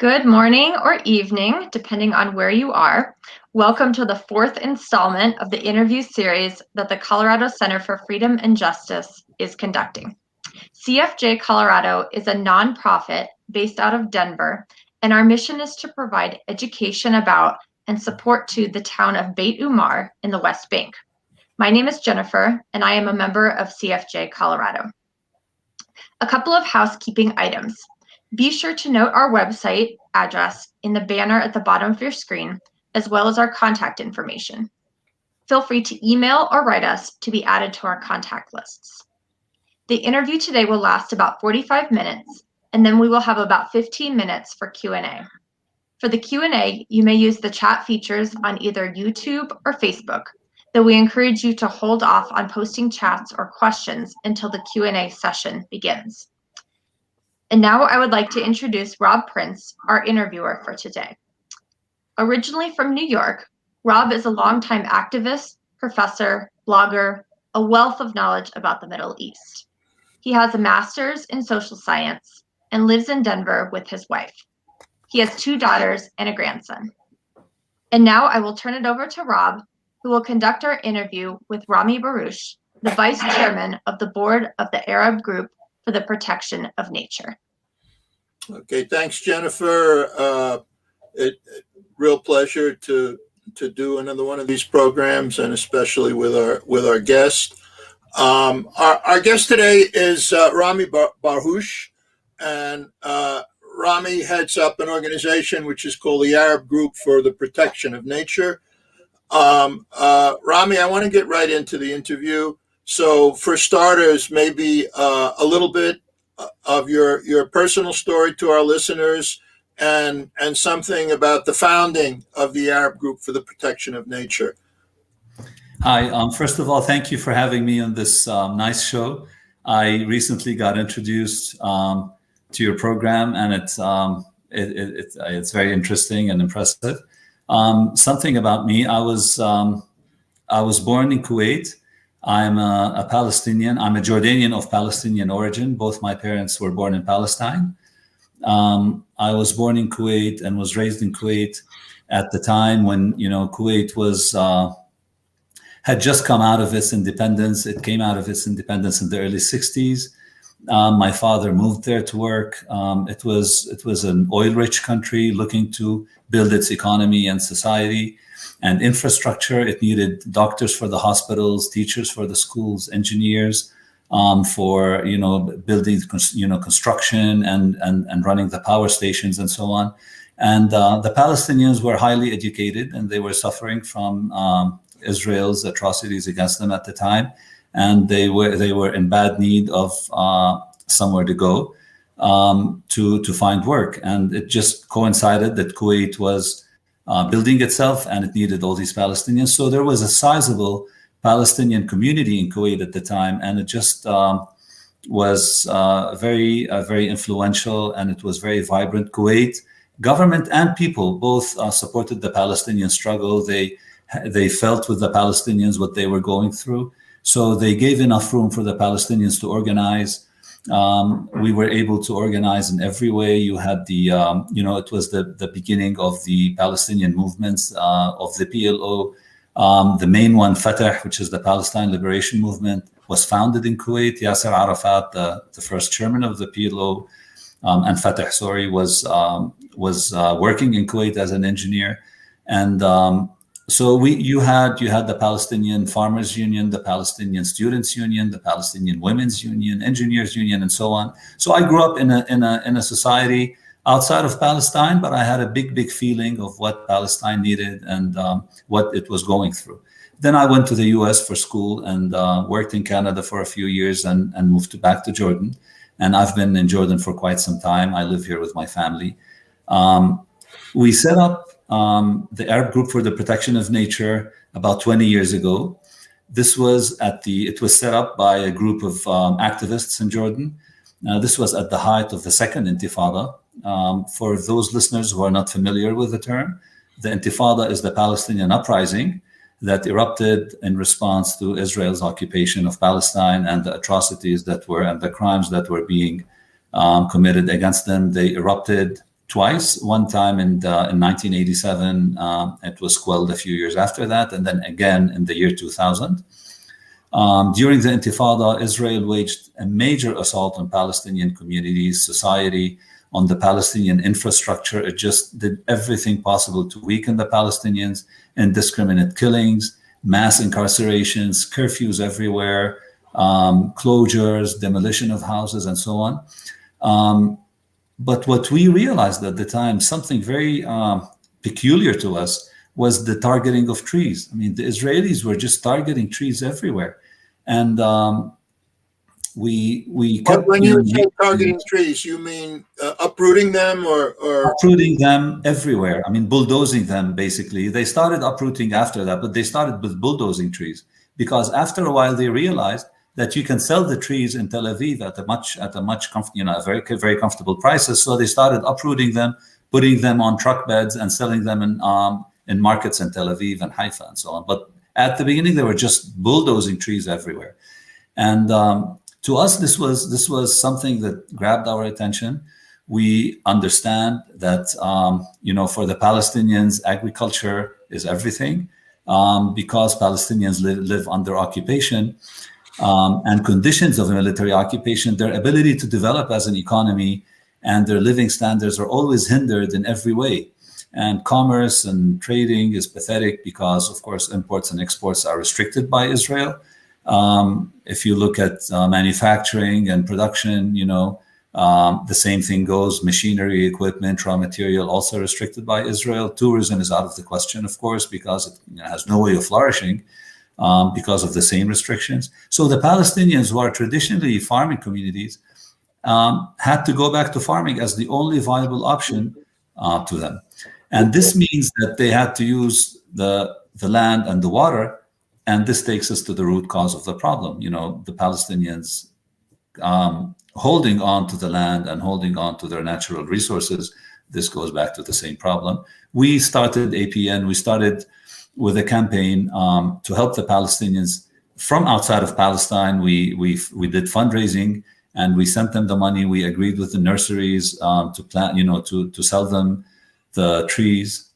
Good morning or evening, depending on where you are. Welcome to the fourth installment of the interview series that the Colorado Center for Freedom and Justice is conducting. CFJ-Colorado is a nonprofit based out of Denver, and our mission is to provide education about and support to the town of Beit Umar in the West Bank. My name is Jennifer, and I am a member of CFJ-Colorado. A couple of housekeeping items. Be sure to note our website address in the banner at the bottom of your screen, as well as our contact information. Feel free to email or write us to be added to our contact lists. The interview today will last about 45 minutes, and then we will have about 15 minutes for Q&A. For the Q&A, you may use the chat features on either YouTube or Facebook, though we encourage you to hold off on posting chats or questions until the Q&A session begins. And now I would like to introduce Rob Prince, our interviewer for today. Originally from New York, Rob is a longtime activist, professor, blogger, a wealth of knowledge about the Middle East. He has a master's in social science and lives in Denver with his wife. He has 2 daughters and a grandson. And now I will turn it over to Rob, who will conduct our interview with Rami Barhoush, the vice chairman of the board of the Arab Group for the Protection of Nature. Okay, thanks, Jennifer. Real pleasure to do another one of these programs, and especially with our guest. Our guest today is Rami Barhoush, and Rami heads up an organization which is called the Arab Group for the Protection of Nature. Rami, I want to get right into the interview. So for starters, maybe a little bit of your personal story to our listeners, and something about the founding of the Arab Group for the Protection of Nature. Hi, first of all, thank you for having me on this nice show. I recently got introduced to your program, and it's very interesting and impressive. Something about me, I was born in Kuwait. I'm a Palestinian. I'm a Jordanian of Palestinian origin. Both my parents were born in Palestine. I was born in Kuwait and was raised in Kuwait at the time when, Kuwait had just come out of its independence. It came out of its independence in the early 60s. My father moved there to work. It was an oil-rich country looking to build its economy and society and infrastructure. It needed doctors for the hospitals, teachers for the schools, engineers for building construction and running the power stations and so on. And the Palestinians were highly educated, and they were suffering from Israel's atrocities against them at the time, and they were in bad need of somewhere to go to find work. And it just coincided that Kuwait was building itself, and it needed all these Palestinians. So there was a sizable Palestinian community in Kuwait at the time, and it just was very influential, and it was very vibrant. Kuwait government and people both supported the Palestinian struggle. They felt with the Palestinians what they were going through, so they gave enough room for the Palestinians to organize. We were able to organize in every way. You had it was the beginning of the Palestinian movements of the PLO. The main one, Fatah, which is the Palestine Liberation Movement, was founded in Kuwait. Yasser Arafat, the first chairman of the PLO, and Fatah, was working in Kuwait as an engineer. And so you had the Palestinian Farmers Union, the Palestinian Students Union, the Palestinian Women's Union, Engineers Union, and so on. So I grew up in a society outside of Palestine, but I had a big feeling of what Palestine needed and what it was going through. Then I went to the U.S. for school and worked in Canada for a few years and moved back to Jordan. And I've been in Jordan for quite some time. I live here with my family. We set up the Arab Group for the Protection of Nature about 20 years ago. This was it was set up by a group of activists in Jordan. This was at the height of the second Intifada. For those listeners who are not familiar with the term, the Intifada is the Palestinian uprising that erupted in response to Israel's occupation of Palestine and the atrocities and the crimes that were being committed against them. They erupted twice. One time in 1987, it was quelled a few years after that, and then again in the year 2000. During the Intifada, Israel waged a major assault on Palestinian communities, society, on the Palestinian infrastructure. It just did everything possible to weaken the Palestinians, indiscriminate killings, mass incarcerations, curfews everywhere, closures, demolition of houses, and so on. But what we realized at the time, something very peculiar to us, was the targeting of trees. I mean, the Israelis were just targeting trees everywhere. And we kept... When you say targeting trees, you mean uprooting them or... Uprooting them everywhere. I mean, bulldozing them, basically. They started uprooting after that, but they started with bulldozing trees, because after a while they realized that you can sell the trees in Tel Aviv at a much very comfortable prices. So they started uprooting them, putting them on truck beds and selling them in markets in Tel Aviv and Haifa and so on. But at the beginning, they were just bulldozing trees everywhere. And to us, this was something that grabbed our attention. We understand that, for the Palestinians, agriculture is everything, because Palestinians live under occupation and conditions of military occupation. Their ability to develop as an economy and their living standards are always hindered in every way. And commerce and trading is pathetic because, of course, imports and exports are restricted by Israel. If you look at manufacturing and production, the same thing goes. Machinery, equipment, raw material, also restricted by Israel. Tourism is out of the question, of course, because it has no way of flourishing because of the same restrictions. So the Palestinians, who are traditionally farming communities, had to go back to farming as the only viable option to them. And this means that they had to use the land and the water. And this takes us to the root cause of the problem. The Palestinians holding on to the land and holding on to their natural resources. This goes back to the same problem. We started APN. We started with a campaign to help the Palestinians from outside of Palestine. We did fundraising and we sent them the money. We agreed with the nurseries to plant, to sell them the trees.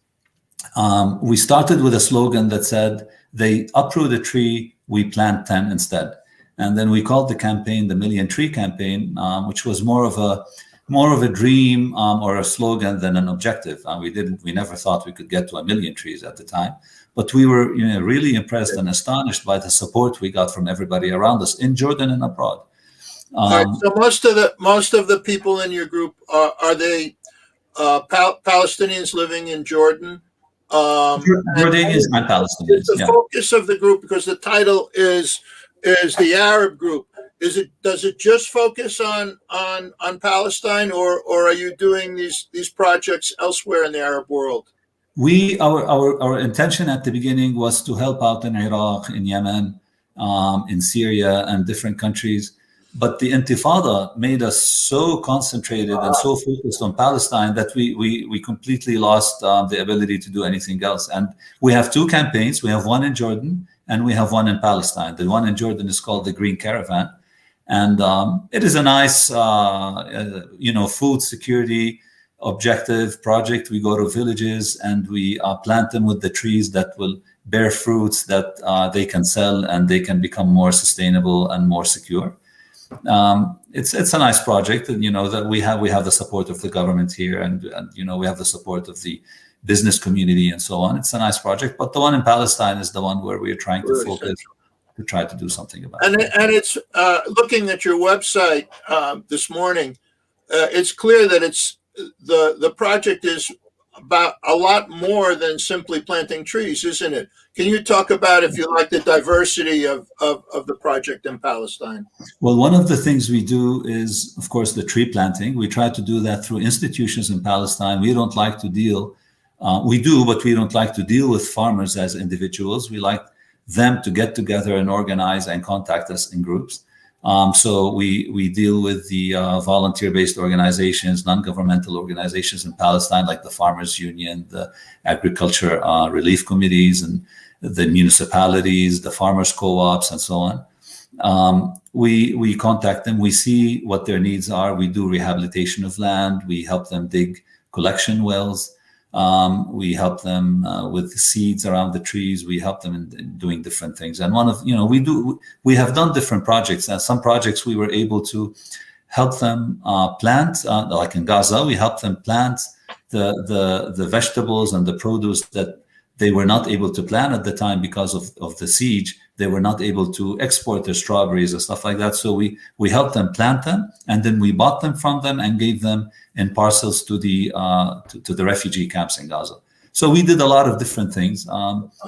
We started with a slogan that said, they uproot a tree, we plant 10 instead. And then we called the campaign the Million Tree Campaign, which was more of a dream or a slogan than an objective. We never thought we could get to 1 million trees at the time, but we were really impressed and astonished by the support we got from everybody around us in Jordan and abroad. All right, so most of the people in your group are they Palestinians living in Jordan? Jordanians and Palestinians. Is the focus of the group, because the title is the Arab group. Does it just focus on Palestine, or are you doing these projects elsewhere in the Arab world? Our intention at the beginning was to help out in Iraq, in Yemen, in Syria, and different countries. But the Intifada made us so concentrated and so focused on Palestine that we completely lost the ability to do anything else. And we have two campaigns. We have one in Jordan and we have one in Palestine. The one in Jordan is called the Green Caravan. And it is a nice, food security objective project. We go to villages and we plant them with the trees that will bear fruits that they can sell and they can become more sustainable and more secure. It's a nice project, and that we have the support of the government here, and we have the support of the business community and so on. It's a nice project, but the one in Palestine is the one where we're trying to focus to try to do something about it. And it's looking at your website this morning, it's clear that it's the project is about a lot more than simply planting trees, isn't it? Can you talk about, if you like, the diversity of the project in Palestine? Well, one of the things we do is, of course, the tree planting. We try to do that through institutions in Palestine. We don't like to deal, we do, but we don't like to deal with farmers as individuals. We like them to get together and organize and contact us in groups. So we deal with the volunteer-based organizations, non-governmental organizations in Palestine, like the Farmers Union, the Agriculture Relief Committees, and the municipalities, the farmers co-ops, and so on. We contact them. We see what their needs are. We do rehabilitation of land. We help them dig collection wells. We help them with the seeds around the trees. We help them in doing different things. And we have done different projects. And some projects we were able to help them plant, like in Gaza, we helped them plant the vegetables and the produce that they were not able to plant at the time because of the siege. They were not able to export their strawberries and stuff like that. So we helped them plant them, and then we bought them from them and gave them in parcels to the refugee camps in Gaza. So we did a lot of different things.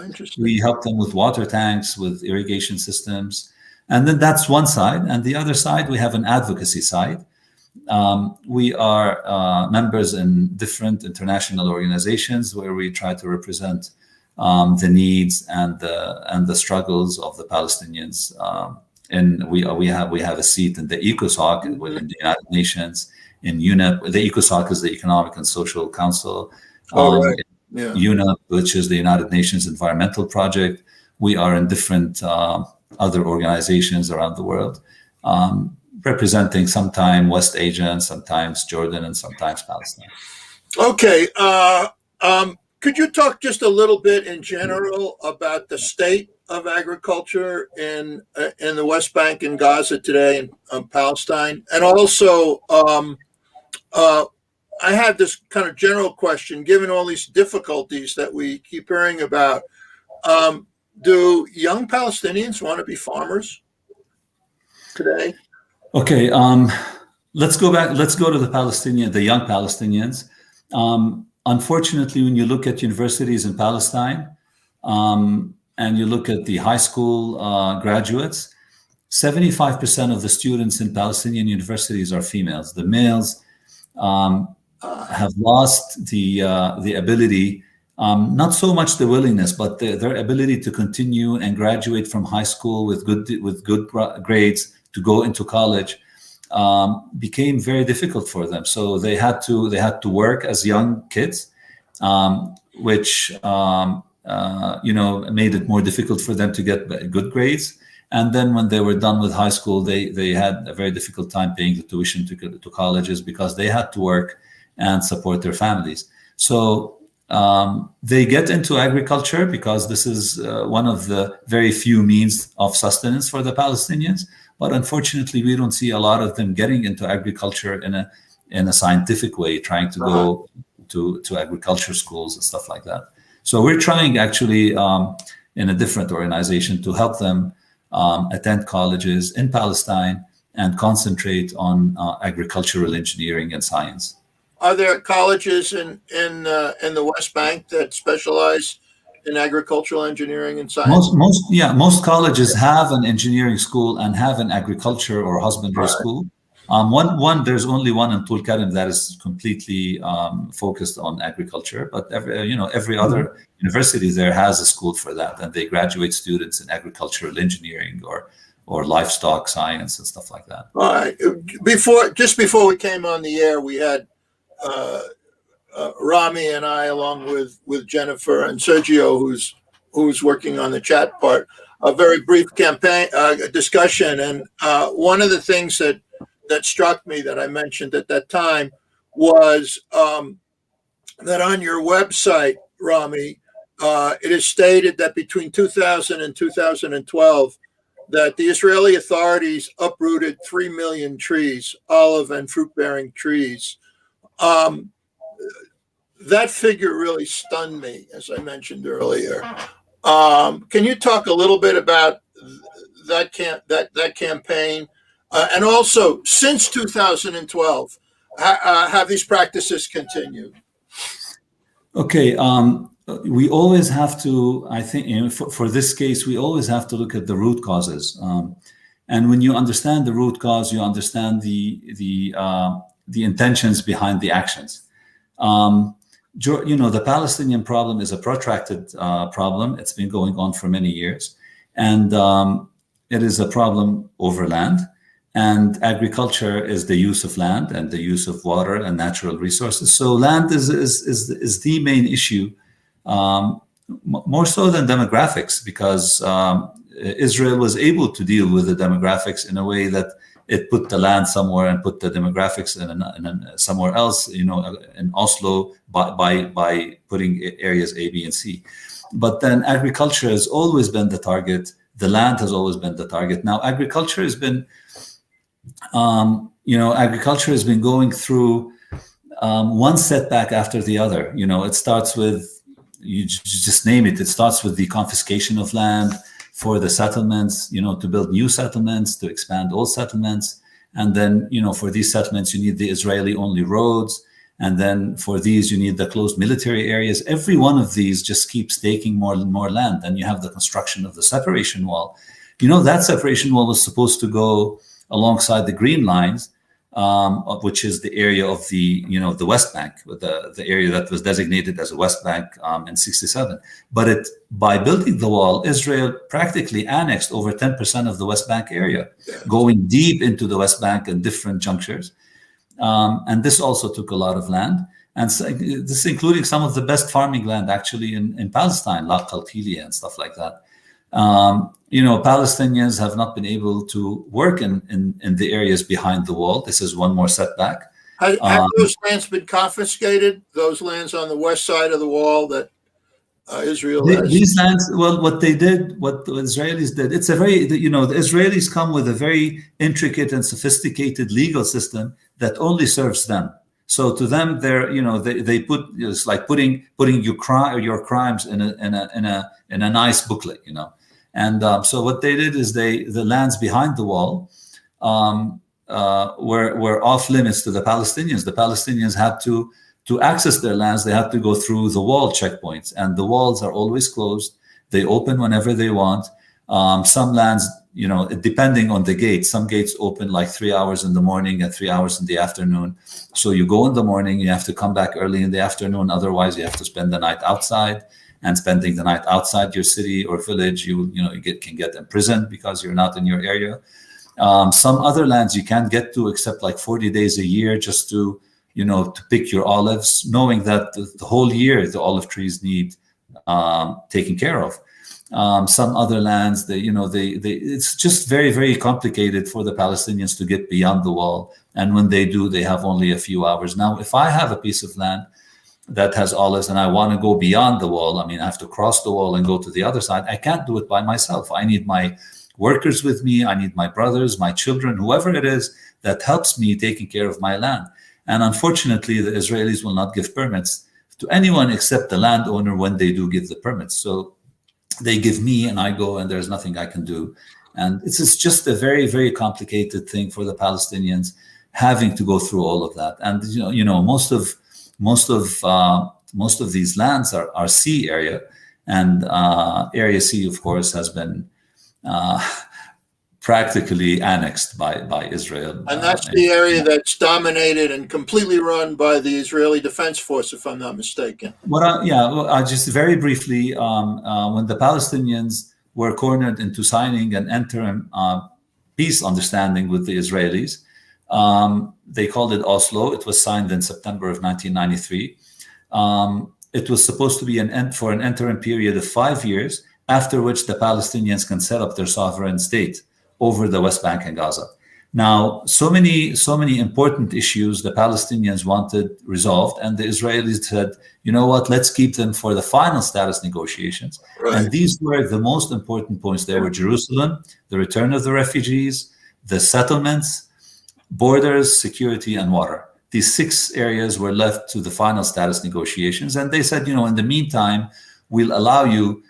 Interesting. We helped them with water tanks, with irrigation systems. And then that's one side. And the other side, we have an advocacy side. We are members in different international organizations where we try to represent the needs and the struggles of the Palestinians. And we have a seat in the ECOSOC within the United Nations, in UNEP. The ECOSOC is the Economic and Social Council. Right. Yeah. UNEP, which is the United Nations Environmental Project. We are in different other organizations around the world, representing sometimes West Asia, and sometimes Jordan, and sometimes Palestine. Okay. Could you talk just a little bit in general about the state of agriculture in the West Bank and Gaza today, and Palestine? And also, I have this kind of general question, given all these difficulties that we keep hearing about. Do young Palestinians want to be farmers today? Okay, let's go back. Let's go to the young Palestinians. Unfortunately, when you look at universities in Palestine, and you look at the high school graduates, 75% of the students in Palestinian universities are females. The males have lost the ability, not so much the willingness, but their ability to continue and graduate from high school with good grades to go into college became very difficult for them. So they had to work as young kids, which made it more difficult for them to get good grades. And then when they were done with high school, they had a very difficult time paying the tuition to colleges, because they had to work and support their families. So they get into agriculture because this is one of the very few means of sustenance for the Palestinians. But unfortunately, we don't see a lot of them getting into agriculture in a scientific way, trying to go to agriculture schools and stuff like that. So we're trying actually in a different organization to help them attend colleges in Palestine and concentrate on agricultural engineering and science. Are there colleges in the West Bank that specialize in agricultural engineering and science? Most colleges have an engineering school and have an agriculture or husbandry school. There's only one in Tulkarem that is completely focused on agriculture, but every other university there has a school for that, and they graduate students in agricultural engineering or livestock science and stuff like that. All right. Before we came on the air, we had Rami and I, along with Jennifer and Sergio, who's working on the chat part, a very brief discussion. And one of the things that struck me that I mentioned at that time was that on your website, Rami, it is stated that between 2000 and 2012, that the Israeli authorities uprooted 3 million trees, olive and fruit-bearing trees. That figure really stunned me, as I mentioned earlier. Can you talk a little bit about that campaign? And also, since 2012, have these practices continued? Okay. We always have to, I think, for this case, we always have to look at the root causes. And when you understand the root cause, you understand the intentions behind the actions. The Palestinian problem is a protracted problem. It's been going on for many years, and it is a problem over land. And agriculture is the use of land and the use of water and natural resources. So land is the main issue, more so than demographics, because Israel was able to deal with the demographics in a way that it put the land somewhere and put the demographics in somewhere else, in Oslo by putting areas A, B, and C. But then agriculture has always been the target. The land has always been the target. Now agriculture has been, going through one setback after the other. It starts with, you just name it. It starts with the confiscation of land for the settlements, to build new settlements, to expand old settlements. And then, for these settlements, you need the Israeli-only roads. And then for these, you need the closed military areas. Every one of these just keeps taking more and more land. And you have the construction of the separation wall. That separation wall was supposed to go alongside the green lines, which is the area of the West Bank, the area that was designated as a West Bank in '67. But by building the wall, Israel practically annexed over 10% of the West Bank area, going deep into the West Bank in different junctures. And this also took a lot of land, and so, this including some of the best farming land actually in Palestine, La Qalqilia and stuff like that. Palestinians have not been able to work in the areas behind the wall. This is one more setback. Have those lands been confiscated? Those lands on the west side of the wall that Israel has? These lands, well, what the Israelis did, it's a very, the Israelis come with a very intricate and sophisticated legal system that only serves them. So to them, they put, it's like putting your crimes in a nice booklet, And so what they did is the lands behind the wall were off limits to the Palestinians. The Palestinians had to access their lands. They had to go through the wall checkpoints, and the walls are always closed. They open whenever they want. Some lands, depending on the gate, some gates open like 3 hours in the morning and 3 hours in the afternoon. So you go in the morning, you have to come back early in the afternoon. Otherwise, you have to spend the night outside. And spending the night outside your city or village, you can get imprisoned because you're not in your area. Some other lands you can't get to except like 40 days a year just to pick your olives, knowing that the whole year the olive trees need taken care of. Some other lands, it's just very, very complicated for the Palestinians to get beyond the wall. And when they do, they have only a few hours. Now, if I have a piece of land that has olives and I want to go beyond the wall, I have to cross the wall and go to the other side. I can't do it by myself. I need my workers with me. I need my brothers, my children, whoever it is that helps me taking care of my land. And unfortunately, the Israelis will not give permits to anyone except the landowner when they do give the permits. So they give me and I go and there's nothing I can do. And it's just a very, very complicated thing for the Palestinians having to go through all of that. And, most of these lands are sea area, and Area C, of course, has been practically annexed by Israel. And that's the area that's dominated and completely run by the Israeli Defense Force, if I'm not mistaken. Just very briefly, when the Palestinians were cornered into signing an interim peace understanding with the Israelis, they called it Oslo. It was signed in September of 1993. It was supposed to be for an interim period of 5 years, after which the Palestinians can set up their sovereign state over the West Bank and Gaza. Now, so many important issues the Palestinians wanted resolved, and the Israelis said, you know what, let's keep them for the final status negotiations. Right. And these were the most important points. They were Jerusalem, the return of the refugees, the settlements, borders, security, and water. These 6 areas were left to the final status negotiations. And they said, in the meantime, we'll allow you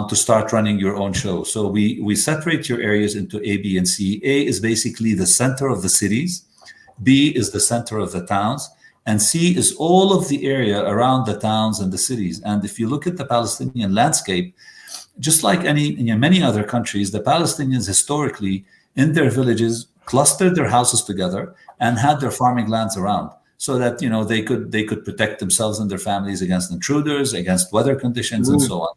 to start running your own show. So we separate your areas into A, B, and C. A is basically the center of the cities. B is the center of the towns. And C is all of the area around the towns and the cities. And if you look at the Palestinian landscape, just like in many other countries, the Palestinians historically in their villages clustered their houses together and had their farming lands around, so that they could protect themselves and their families against intruders, against weather conditions, and so on.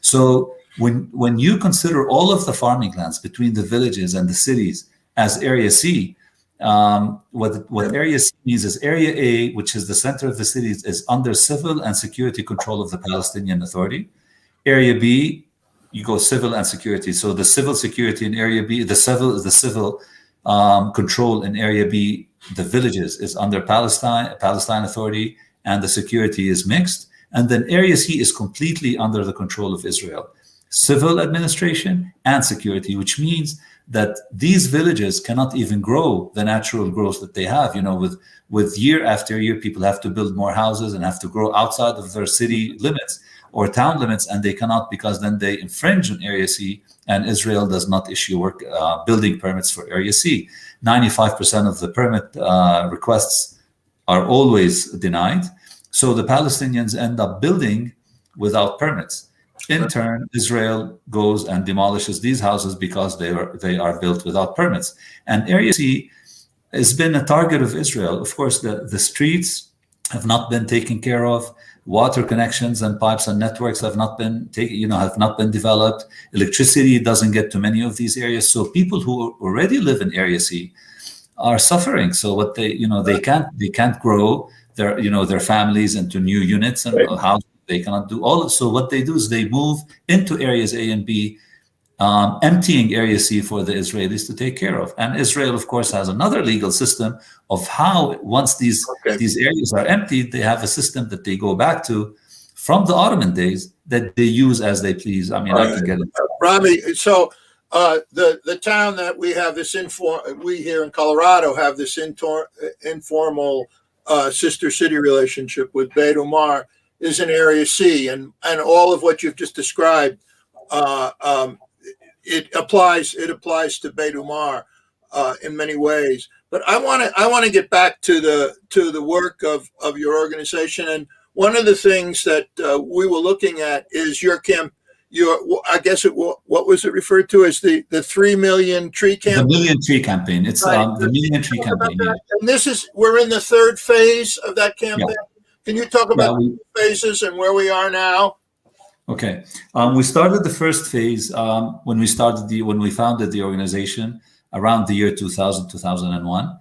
So when you consider all of the farming lands between the villages and the cities as Area C, what Area C means is Area A, which is the center of the cities, is under civil and security control of the Palestinian Authority. Area B, you go civil and security. So the civil security in Area B, the civil control in Area B, the villages, is under Palestine Authority, and the security is mixed. And then Area C is completely under the control of Israel, civil administration and security, which means that these villages cannot even grow the natural growth that they have. With year after year, people have to build more houses and have to grow outside of their city limits or town limits, and they cannot, because then they infringe on Area C, and Israel does not issue building permits for Area C. 95% of the permit requests are always denied. So the Palestinians end up building without permits. In turn, Israel goes and demolishes these houses because they are built without permits. And Area C has been a target of Israel. Of course, the streets have not been taken care of. Water connections and pipes and networks have not been developed. Electricity doesn't get to many of these areas. So people who already live in Area C are suffering. So what they can't grow their families into new units and houses. They cannot do all. So what they do is they move into areas A and B, emptying Area C for the Israelis to take care of. And Israel, of course, has another legal system of how, once these areas are emptied, they have a system that they go back to from the Ottoman days that they use as they please. I mean, I can get into Rami, so the town that we have this we here in Colorado have this informal sister city relationship with Beit Umar is in Area C, and all of what you've just described, it applies to Beit Umar in many ways. But I want to get back to the work of your organization, and one of the things that we were looking at is what was it referred to as the 3 million tree campaign? The Million Tree Campaign. It's the Million Tree Campaign. Yeah. And we're in the third phase of that campaign. Yeah. Can you talk about the phases and where we are now? Okay, we started the first phase when we founded the organization around the year 2000, 2001.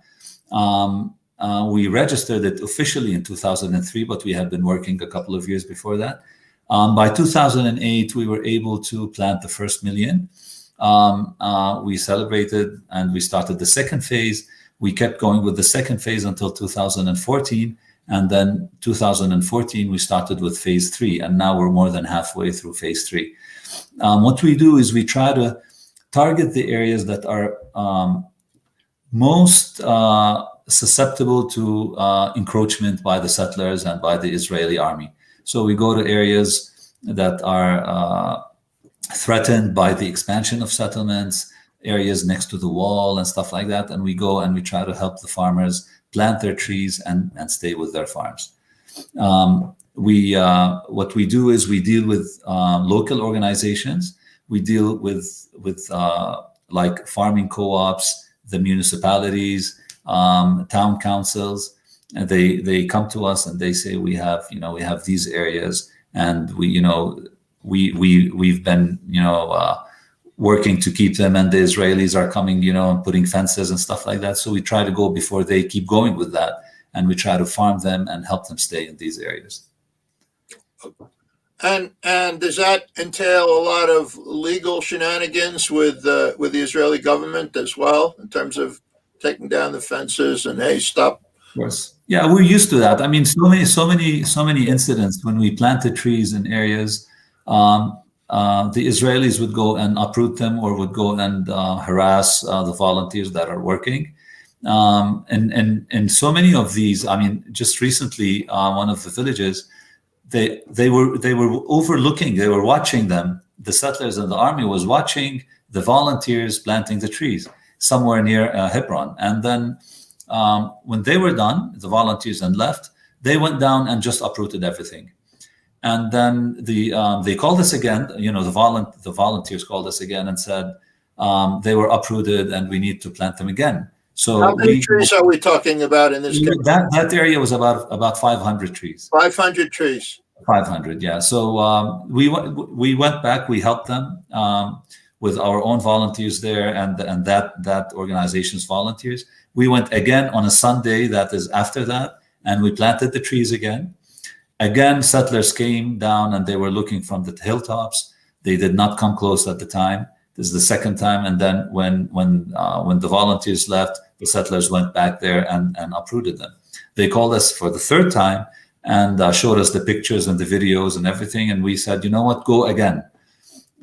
We registered it officially in 2003, but we had been working a couple of years before that. By 2008, we were able to plant the first million. We celebrated and we started the second phase. We kept going with the second phase until 2014. And then 2014, we started with phase 3, and now we're more than halfway through phase 3. What we do is we try to target the areas that are most susceptible to encroachment by the settlers and by the Israeli army. So we go to areas that are threatened by the expansion of settlements, areas next to the wall and stuff like that, and we go and we try to help the farmers plant their trees and stay with their farms. What we do is we deal with local organizations. We deal with like farming co-ops, the municipalities, town councils. And they come to us and they say we have these areas, and we've been working to keep them, and the Israelis are coming, and putting fences and stuff like that. So we try to go before they keep going with that, and we try to farm them and help them stay in these areas. And does that entail a lot of legal shenanigans with the Israeli government as well, in terms of taking down the fences and hey, stop? Of course, yeah, we're used to that. I mean, so many incidents when we planted trees in areas. The Israelis would go and uproot them, or would go and harass the volunteers that are working. And so many of these, I mean, just recently, one of the villages, they were overlooking, they were watching them. The settlers and the army was watching the volunteers planting the trees somewhere near Hebron. And then when they were done, the volunteers and left, they went down and just uprooted everything. And then they called us again. The volunteers called us again and said they were uprooted and we need to plant them again. So how many trees are we talking about in this case? That area was about 500 trees. 500 trees. 500, yeah. So we went back. We helped them with our own volunteers there and that organization's volunteers. We went again on a Sunday that is after that, and we planted the trees again. Again, settlers came down and they were looking from the hilltops. They did not come close at the time. This is the second time. And then when the volunteers left, the settlers went back there and uprooted them. They called us for the third time and showed us the pictures and the videos and everything. And we said, you know what, go again.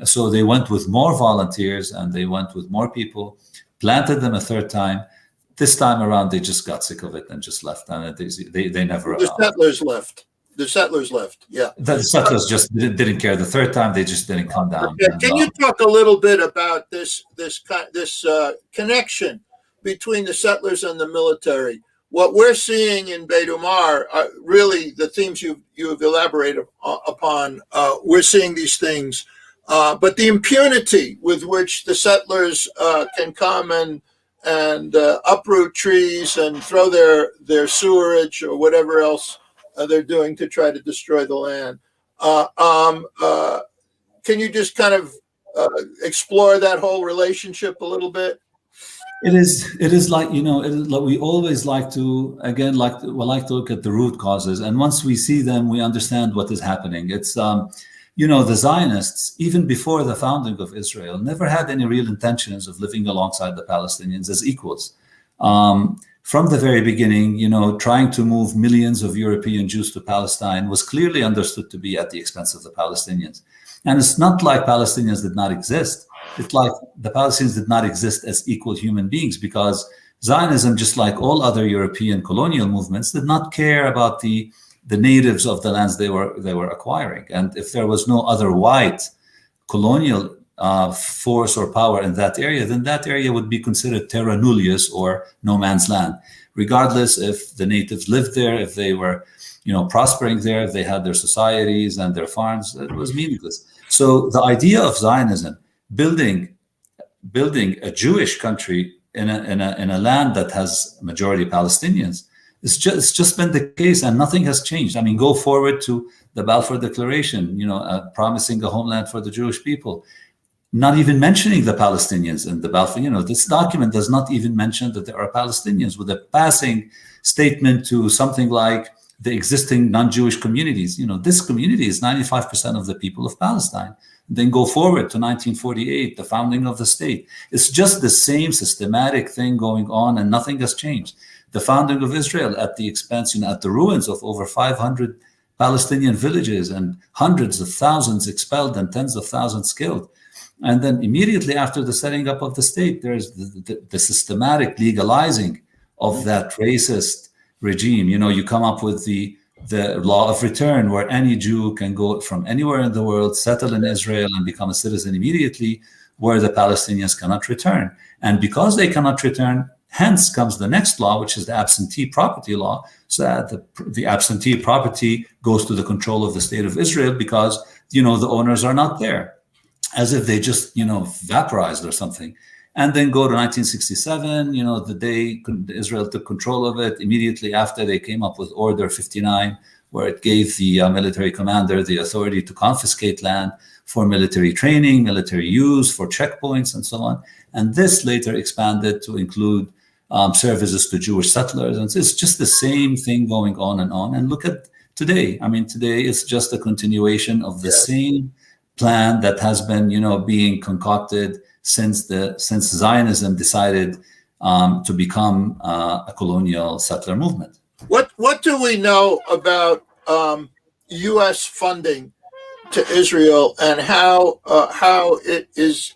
So they went with more volunteers and they went with more people, planted them a third time. This time around, they just got sick of it and just left. And they never. The settlers left. The settlers left. Yeah. The settlers just didn't care. The third time, they just didn't come down. Okay. Can you talk a little bit about this connection between the settlers and the military? What we're seeing in Beit Umar are really the themes you have elaborated upon. We're seeing these things, but the impunity with which the settlers can come and uproot trees and throw their sewerage or whatever else they're doing to try to destroy the land. Can you just kind of explore that whole relationship a little bit? It is like, like we always like to look at the root causes. And once we see them, we understand what is happening. It's, the Zionists, even before the founding of Israel, never had any real intentions of living alongside the Palestinians as equals. From the very beginning, trying to move millions of European Jews to Palestine was clearly understood to be at the expense of the Palestinians. And it's not like Palestinians did not exist. It's like the Palestinians did not exist as equal human beings, because Zionism, just like all other European colonial movements, did not care about the natives of the lands they were acquiring. And if there was no other white colonial force or power in that area, then that area would be considered terra nullius, or no man's land, regardless if the natives lived there, if they were prospering there, if they had their societies and their farms. It was meaningless. So the idea of Zionism, building a Jewish country in a land that has majority Palestinians, it's just been the case, and nothing has changed. I mean, go forward to the Balfour Declaration, promising a homeland for the Jewish people, not even mentioning the Palestinians in the Balfour. This document does not even mention that there are Palestinians, with a passing statement to something like the existing non-Jewish communities. This community is 95% of the people of Palestine. Then go forward to 1948, the founding of the state. It's just the same systematic thing going on, and nothing has changed. The founding of Israel at the expense, at the ruins of over 500 Palestinian villages, and hundreds of thousands expelled and tens of thousands killed. And then immediately after the setting up of the state, there's the systematic legalizing of that racist regime. You come up with the law of return, where any Jew can go from anywhere in the world, settle in Israel, and become a citizen immediately, where the Palestinians cannot return. And because they cannot return, hence comes the next law, which is the absentee property law, so that the absentee property goes to the control of the state of Israel, because, the owners are not there, as if they just, vaporized or something. And then go to 1967, the day Israel took control of it. Immediately after, they came up with Order 59, where it gave the military commander the authority to confiscate land for military training, military use, for checkpoints, and so on. And this later expanded to include services to Jewish settlers. And it's just the same thing going on and on. And look at today. I mean, today it's just a continuation of the same plan that has been, being concocted since Zionism decided to become a colonial settler movement. What do we know about U.S. funding to Israel, and how it is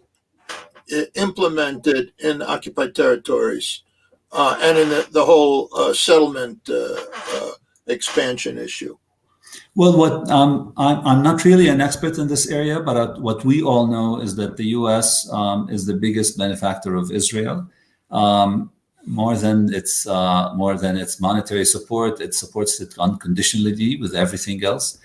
implemented in occupied territories, and in the whole settlement expansion issue? Well, I'm not really an expert in this area, but what we all know is that the U.S. is the biggest benefactor of Israel. More than its monetary support, it supports it unconditionally with everything else.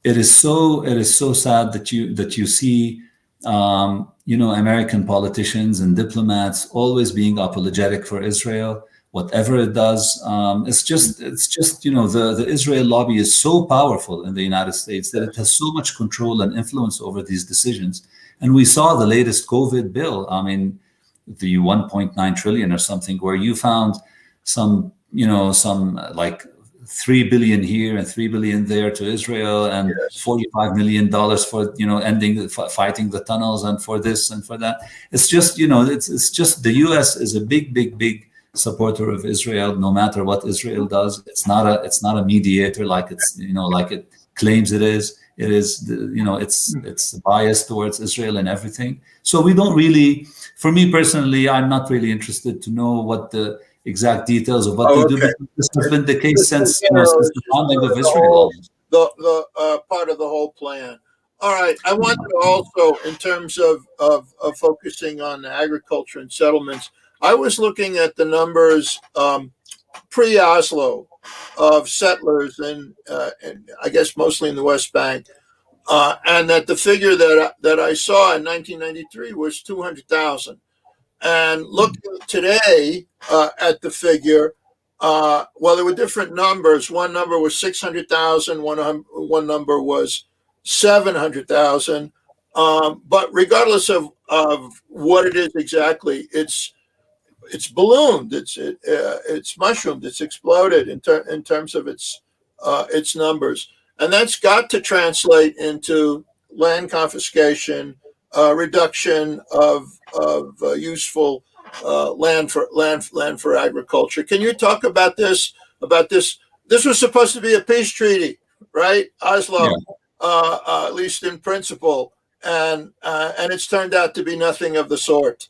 It is so sad that you see American politicians and diplomats always being apologetic for Israel. Whatever it does, it's just the Israel lobby is so powerful in the United States that it has so much control and influence over these decisions. And we saw the latest COVID bill. I mean, the 1.9 trillion or something, where you found some like $3 billion here and $3 billion there to Israel, and $45 million for ending fighting the tunnels, and for this and for that. It's just it's just the U.S. is a big supporter of Israel, no matter what Israel does. It's not a mediator like like it claims it is. It is it's biased towards Israel and everything. So we don't really, for me personally, I'm not really interested to know what the exact details of what they do, because this has been the case since the founding of Israel. The part of the whole plan. All right. I want to also, in terms of focusing on agriculture and settlements, I was looking at the numbers pre-Oslo of settlers in I guess mostly in the West Bank, and that the figure that I saw in 1993 was 200,000. And looking today at the figure, well, there were different numbers. One number was 600,000. One number was 700,000. But regardless of what it is exactly, it's ballooned. It's mushroomed. It's exploded in terms of its numbers, and that's got to translate into land confiscation, reduction of useful land for agriculture. Can you talk about this? This was supposed to be a peace treaty, right? Oslo, at least in principle, and it's turned out to be nothing of the sort.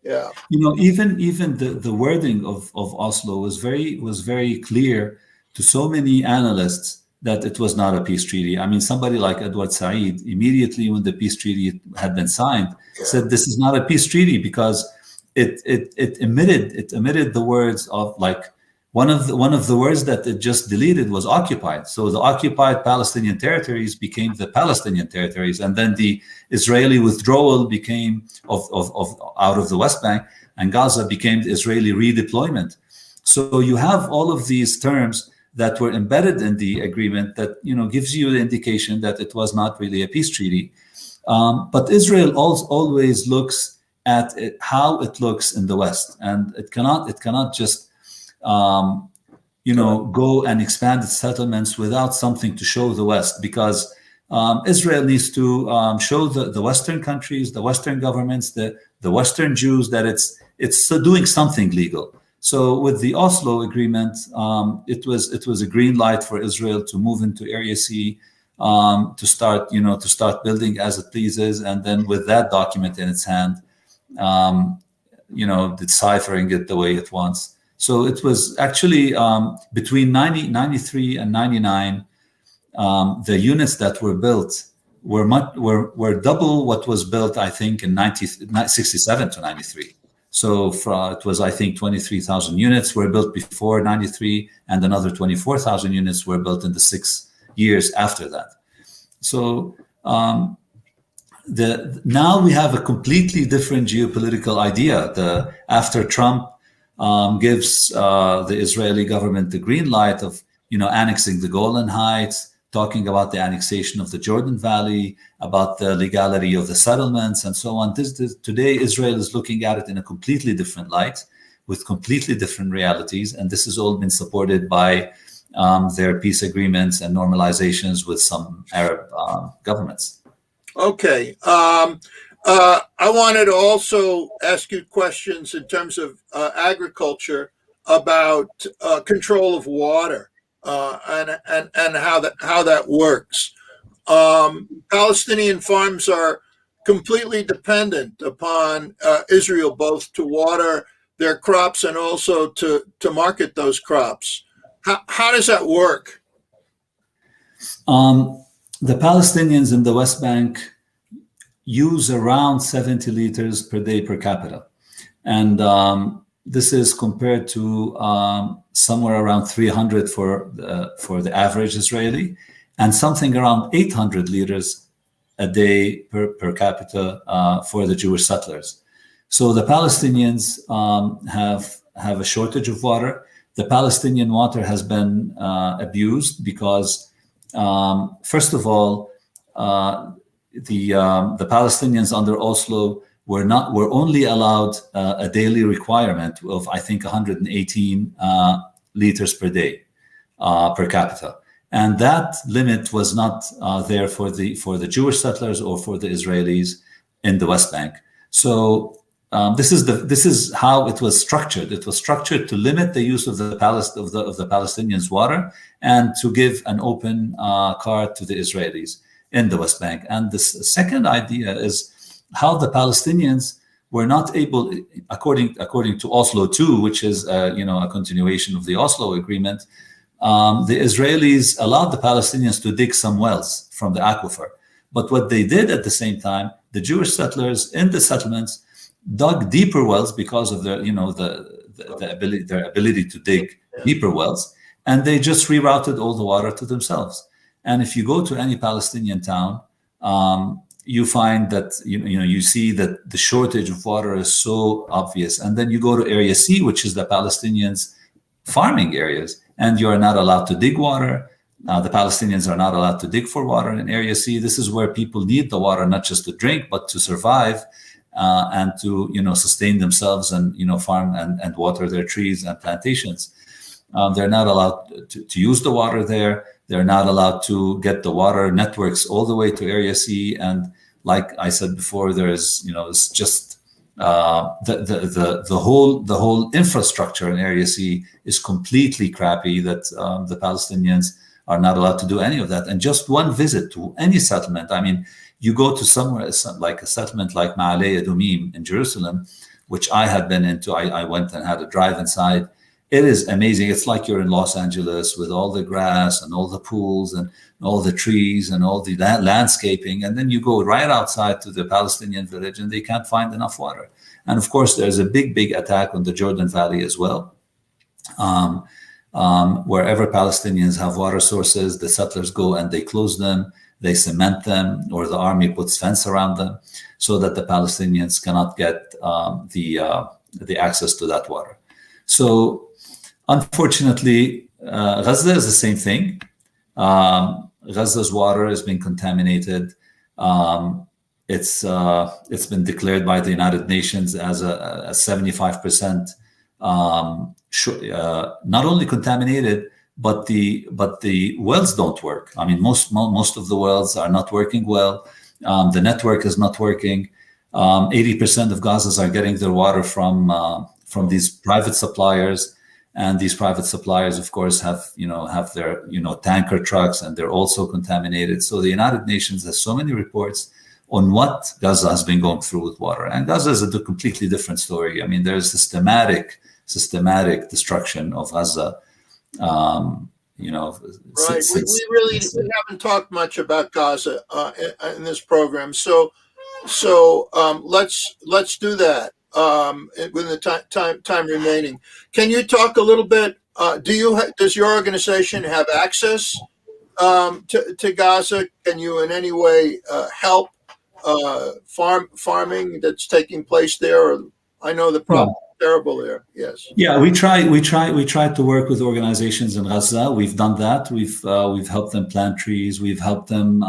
Yeah. Even the wording of Oslo was very clear to so many analysts that it was not a peace treaty. I mean, somebody like Edward Said, immediately when the peace treaty had been signed, said this is not a peace treaty, because it emitted the words of, like, one of the words that it just deleted was occupied. So the occupied Palestinian territories became the Palestinian territories, and then the Israeli withdrawal became of out of the West Bank, and Gaza became the Israeli redeployment. So you have all of these terms that were embedded in the agreement that gives you the indication that it was not really a peace treaty. But Israel always looks at how it looks in the West, and it cannot just go and expand its settlements without something to show the West, because Israel needs to show the Western countries, the Western governments, the Western Jews that it's doing something legal. So with the Oslo agreement, it was a green light for Israel to move into Area C, to start building as it pleases, and then with that document in its hand, deciphering it the way it wants. So it was actually between 93 and 99, the units that were built were double what was built, I think, in 67 to 93. So it was, I think, 23,000 units were built before 93, and another 24,000 units were built in the 6 years after that. So now we have a completely different geopolitical idea. After Trump gives the Israeli government the green light of annexing the Golan Heights, talking about the annexation of the Jordan Valley, about the legality of the settlements, and so on. Today, Israel is looking at it in a completely different light, with completely different realities, and this has all been supported by their peace agreements and normalizations with some Arab governments. Okay. I wanted to also ask you questions in terms of agriculture about control of water. And how that works. Palestinian farms are completely dependent upon Israel, both to water their crops and also to market those crops. How does that work? The Palestinians in the West Bank use around 70 liters per day per capita, and this is compared to somewhere around 300 for the average Israeli, and something around 800 liters a day per capita for the Jewish settlers. So the Palestinians have a shortage of water. The Palestinian water has been abused because, first of all, the Palestinians under Oslo were only allowed a daily requirement of, I think, 118 liters per day per capita. And that limit was not there for the Jewish settlers or for the Israelis in the West Bank. So this is how it was structured. It was structured to limit the use of the Palestinians' water and to give an open card to the Israelis in the West Bank. And the second idea is how the Palestinians were not able, according to Oslo II, which is a continuation of the Oslo Agreement. The Israelis allowed the Palestinians to dig some wells from the aquifer. But what they did at the same time, the Jewish settlers in the settlements dug deeper wells because of their ability to dig deeper wells, and they just rerouted all the water to themselves. And if you go to any Palestinian town, you find that you see that the shortage of water is so obvious. And then you go to Area C, which is the Palestinians' farming areas, and you are not allowed to dig water. The Palestinians are not allowed to dig for water in Area C. This is where people need the water, not just to drink, but to survive and to sustain themselves and farm and water their trees and plantations. They're not allowed to use the water there. They're not allowed to get the water networks all the way to Area C. And like I said before, there is it's just the whole infrastructure in Area C is completely crappy, that the Palestinians are not allowed to do any of that. And just one visit to any settlement, I mean, you go to somewhere like a settlement like Ma'aleh Adumim in Jerusalem, which I had been into. I went and had a drive inside. It is amazing. It's like you're in Los Angeles with all the grass and all the pools and all the trees and all the landscaping. And then you go right outside to the Palestinian village and they can't find enough water. And of course, there's a big attack on the Jordan Valley as well. Wherever Palestinians have water sources, the settlers go and they close them, they cement them, or the army puts fence around them so that the Palestinians cannot get the access to that water. So unfortunately, Gaza is the same thing. Gaza's water has been contaminated. It's been declared by the United Nations as a 75% not only contaminated, but the wells don't work. I mean, most of the wells are not working well. The network is not working. 80% of Gazans are getting their water from these private suppliers, and these private suppliers, of course, have their tanker trucks, and they're also contaminated. So the United Nations has so many reports on what Gaza has been going through with water, and Gaza is a completely different story. I mean, there's systematic destruction of Gaza. Right. We haven't talked much about Gaza in this program, so let's do that with the time remaining. Can you talk a little bit? Does your organization have access to Gaza? Can you in any way help farming that's taking place there? Or, I know the problem is terrible there. Yes. Yeah, we try to work with organizations in Gaza. We've done that. We've helped them plant trees. We've helped them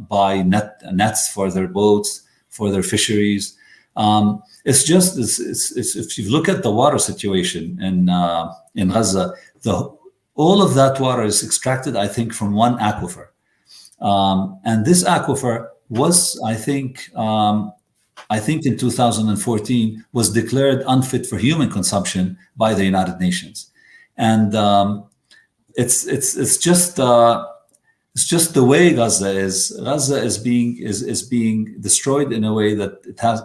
buy nets for their boats, for their fisheries. It's if you look at the water situation in Gaza, all of that water is extracted, I think, from one aquifer, and this aquifer was, I think in 2014 was declared unfit for human consumption by the United Nations, and it's just the way Gaza is. Gaza is being destroyed in a way that it has.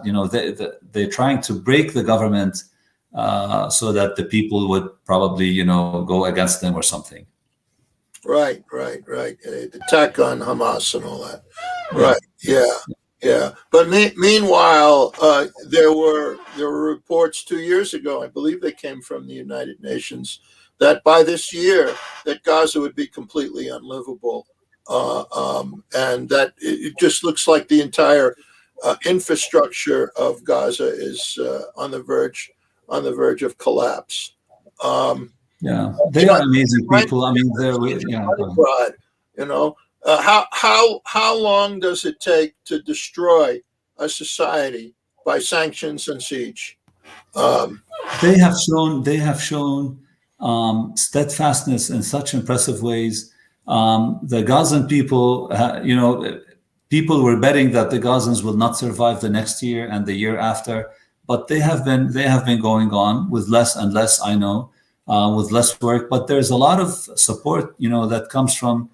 They're trying to break the government so that the people would probably go against them or something. Right. The attack on Hamas and all that. Right. Yeah. But meanwhile, there were reports 2 years ago, I believe they came from the United Nations, that by this year that Gaza would be completely unlivable, and that it just looks like the entire infrastructure of Gaza is on the verge of collapse. They are amazing people. I mean, how long does it take to destroy a society by sanctions and siege? They have shown steadfastness in such impressive ways. The Gazan people, people were betting that the Gazans will not survive the next year and the year after, but they have been going on with less and less, I know, with less work. But there's a lot of support, that comes from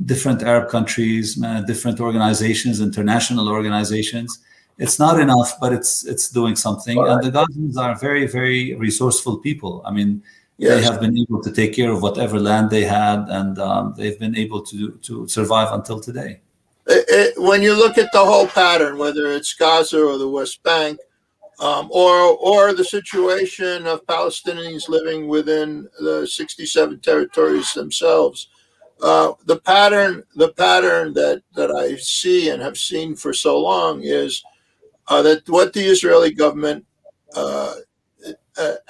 different Arab countries, different organizations, international organizations. It's not enough, but it's doing something. And the Gazans are very, very resourceful people. I mean, they have been able to take care of whatever land they had, and they've been able to survive until today. When you look at the whole pattern, whether it's Gaza or the West Bank, or the situation of Palestinians living within the 67 territories themselves, the pattern that I see and have seen for so long is that what the Israeli government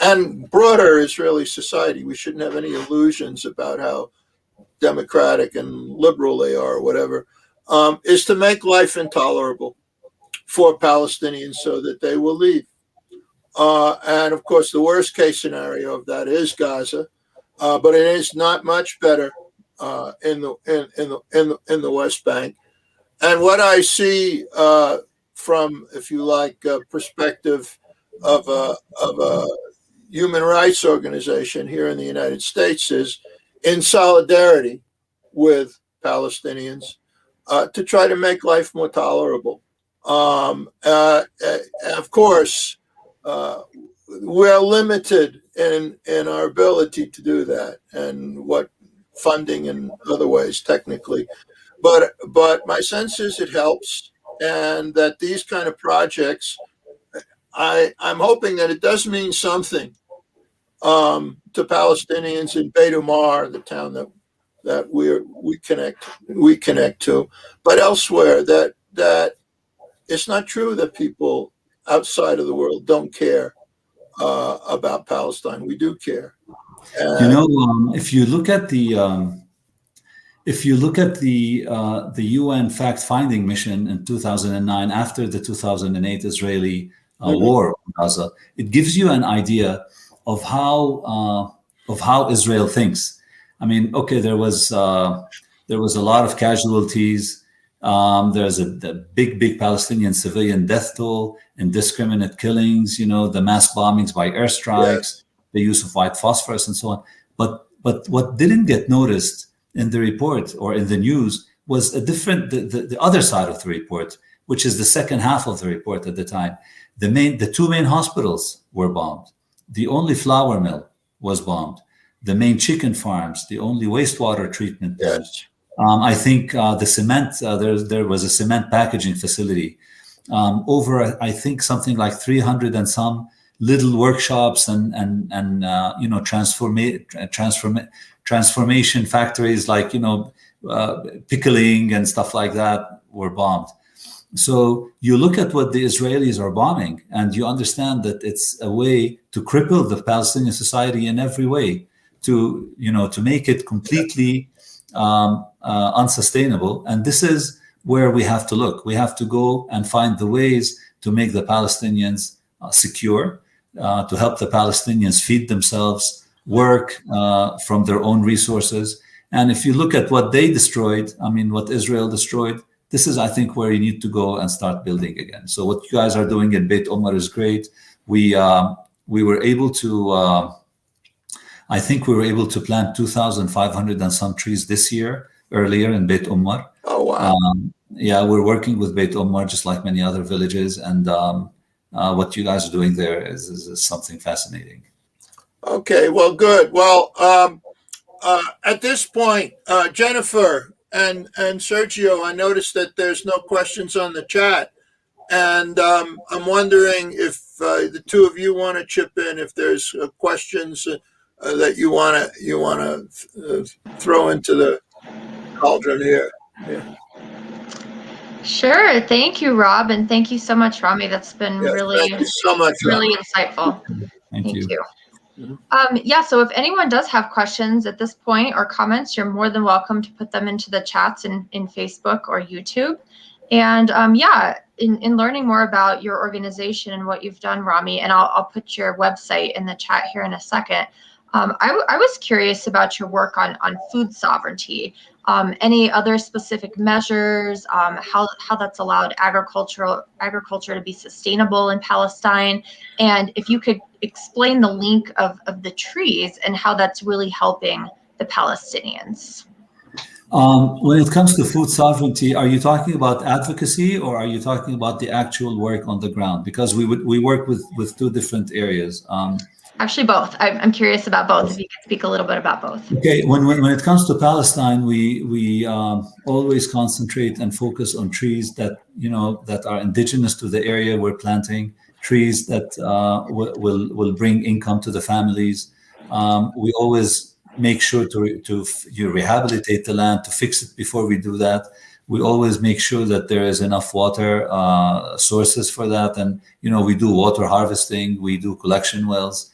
and broader Israeli society, we shouldn't have any illusions about how democratic and liberal they are or whatever, is to make life intolerable for Palestinians so that they will leave. And of course, the worst case scenario of that is Gaza, but it is not much better in the West Bank. And what I see from, if you like, perspective of a human rights organization here in the United States is in solidarity with Palestinians to try to make life more tolerable. Of course, we're limited in our ability to do that, and what funding and other ways technically. But my sense is it helps, and that these kind of projects, I'm hoping that it does mean something to Palestinians in Beit Umar, the town that we connect to, but elsewhere, that it's not true that people outside of the world don't care about Palestine. We do care. If you look at the UN fact-finding mission in 2009, after the 2008 Israeli war on Gaza, it gives you an idea of how Israel thinks. I mean, okay, there was a lot of casualties. There's the big Palestinian civilian death toll, indiscriminate killings, the mass bombings by airstrikes, the use of white phosphorus, and so on. But what didn't get noticed in the report or in the news was the other side of the report, which is the second half of the report at the time. The two main hospitals were bombed. The only flour mill was bombed. The main chicken farms, the only wastewater treatment plants. I think the cement, there was a cement packaging facility. Over, I think, something like 300 and some little workshops and transformation factories, like, pickling and stuff like that, were bombed. So you look at what the Israelis are bombing, and you understand that it's a way to cripple the Palestinian society in every way, to make it completely unsustainable. And this is where we have to look. We have to go and find the ways to make the Palestinians secure, to help the Palestinians feed themselves, work from their own resources. And if you look at what they destroyed, what Israel destroyed, this is, I think, where you need to go and start building again. So what you guys are doing in Beit Umar is great. We were able to, I think we were able to plant 2,500 and some trees this year, earlier in Beit Umar. Oh, wow. We're working with Beit Umar just like many other villages. And what you guys are doing there is something fascinating. Okay, well, good. Well, at this point, Jennifer and Sergio, I noticed that there's no questions on the chat, and I'm wondering if the two of you want to chip in, if there's questions that you want to throw into the cauldron here. Yeah. Sure. Thank you, Rob, and thank you so much, Rami. That's been really, thank you so much, really insightful. Thank you. So if anyone does have questions at this point or comments, you're more than welcome to put them into the chats in Facebook or YouTube. And in learning more about your organization and what you've done, Rami, and I'll put your website in the chat here in a second. I was curious about your work on food sovereignty. Any other specific measures, how that's allowed agriculture to be sustainable in Palestine, and if you could explain the link of the trees and how that's really helping the Palestinians. When it comes to food sovereignty, are you talking about advocacy or are you talking about the actual work on the ground? Because we work with two different areas. Actually, both. I'm curious about both. If you could speak a little bit about both. Okay, when it comes to Palestine, we always concentrate and focus on trees that are indigenous to the area we're planting, trees that will bring income to the families. We always make sure to rehabilitate the land, to fix it before we do that. We always make sure that there is enough water sources for that, and we do water harvesting, we do collection wells.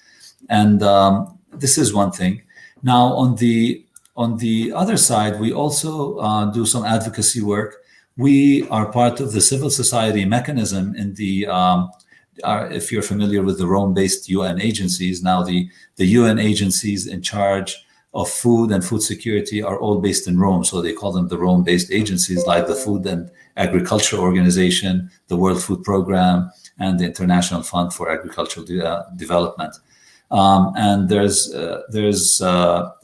And this is one thing. Now, on the other side, we also do some advocacy work. We are part of the civil society mechanism in the, if you're familiar with the Rome-based UN agencies, now the UN agencies in charge of food and food security are all based in Rome. So they call them the Rome-based agencies, like the Food and Agriculture Organization, the World Food Program, and the International Fund for Agricultural Development. And there's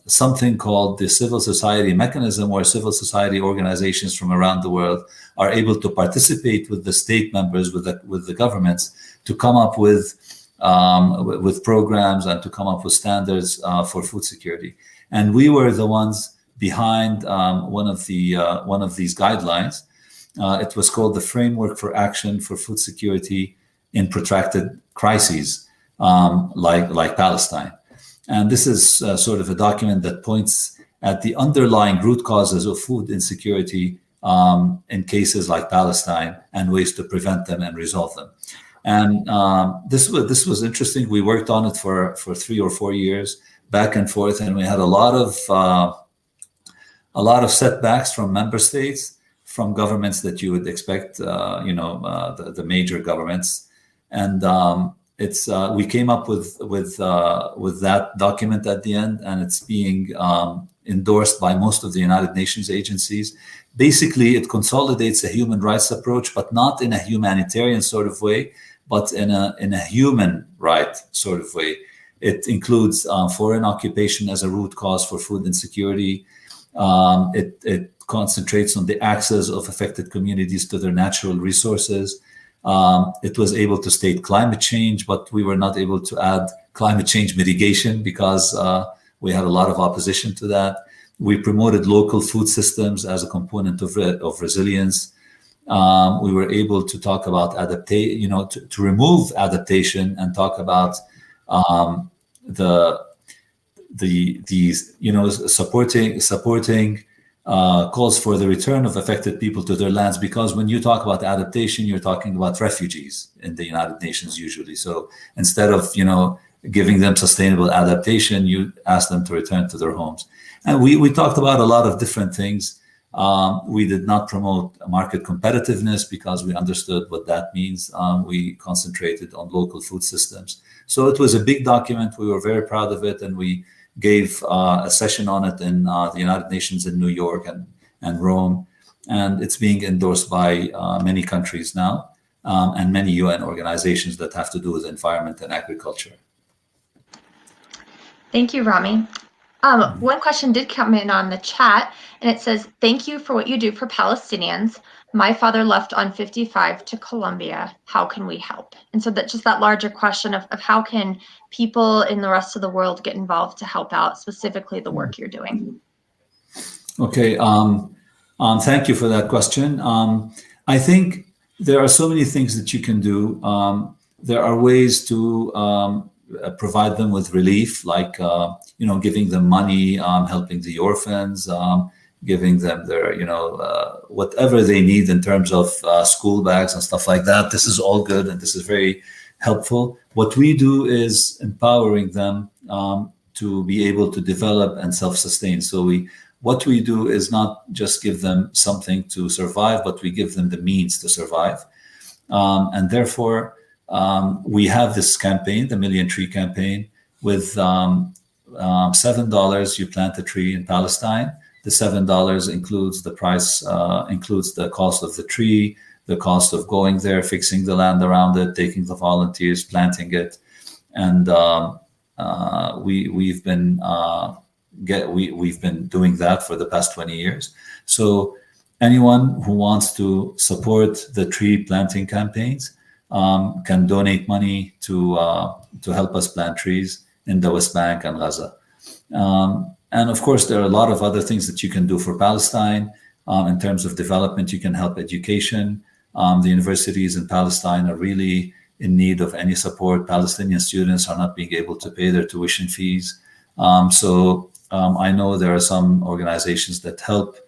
something called the civil society mechanism, where civil society organizations from around the world are able to participate with the state members, with the governments, to come up with programs and to come up with standards for food security. And we were the ones behind one of these guidelines. It was called the Framework for Action for Food Security in Protracted Crises, like Palestine. And this is sort of a document that points at the underlying root causes of food insecurity in cases like Palestine, and ways to prevent them and resolve them. And this was interesting. We worked on it for 3 or 4 years, back and forth, and we had a lot of setbacks from member states, from governments that you would expect, the major governments. And we came up with that document at the end, and it's being endorsed by most of the United Nations agencies. Basically, it consolidates a human rights approach, but not in a humanitarian sort of way, but in a human right sort of way. It includes foreign occupation as a root cause for food insecurity. It concentrates on the access of affected communities to their natural resources. It was able to state climate change, but we were not able to add climate change mitigation because we had a lot of opposition to that. We promoted local food systems as a component of resilience. We were able to talk about adaptation, to remove adaptation and talk about supporting calls for the return of affected people to their lands, because when you talk about adaptation, you're talking about refugees in the United Nations usually. So instead of giving them sustainable adaptation, you ask them to return to their homes. And we talked about a lot of different things. We did not promote market competitiveness because we understood what that means. We concentrated on local food systems. So it was a big document. We were very proud of it, and we gave a session on it in the United Nations in New York and Rome. And it's being endorsed by many countries now, and many UN organizations that have to do with environment and agriculture. Thank you, Rami. One question did come in on the chat, and it says, "Thank you for what you do for Palestinians. My father left on 55 to Colombia. How can we help?" And so that larger question of how can people in the rest of the world get involved to help out, specifically the work you're doing? Okay, thank you for that question. I think there are so many things that you can do. There are ways to provide them with relief, like giving them money, helping the orphans, giving them their whatever they need in terms of school bags and stuff like that. This is all good, and this is very helpful. What we do is empowering them to be able to develop and self-sustain. So what we do is not just give them something to survive, but we give them the means to survive. And therefore, we have this campaign, the Million Tree Campaign, with $7 you plant a tree in Palestine. The $7 includes the price, includes the cost of the tree, the cost of going there, fixing the land around it, taking the volunteers, planting it, and we've been doing that for the past 20 years. So anyone who wants to support the tree planting campaigns can donate money to help us plant trees in the West Bank and Gaza. And of course, there are a lot of other things that you can do for Palestine. In terms of development, you can help education. The universities in Palestine are really in need of any support. Palestinian students are not being able to pay their tuition fees. So I know there are some organizations that help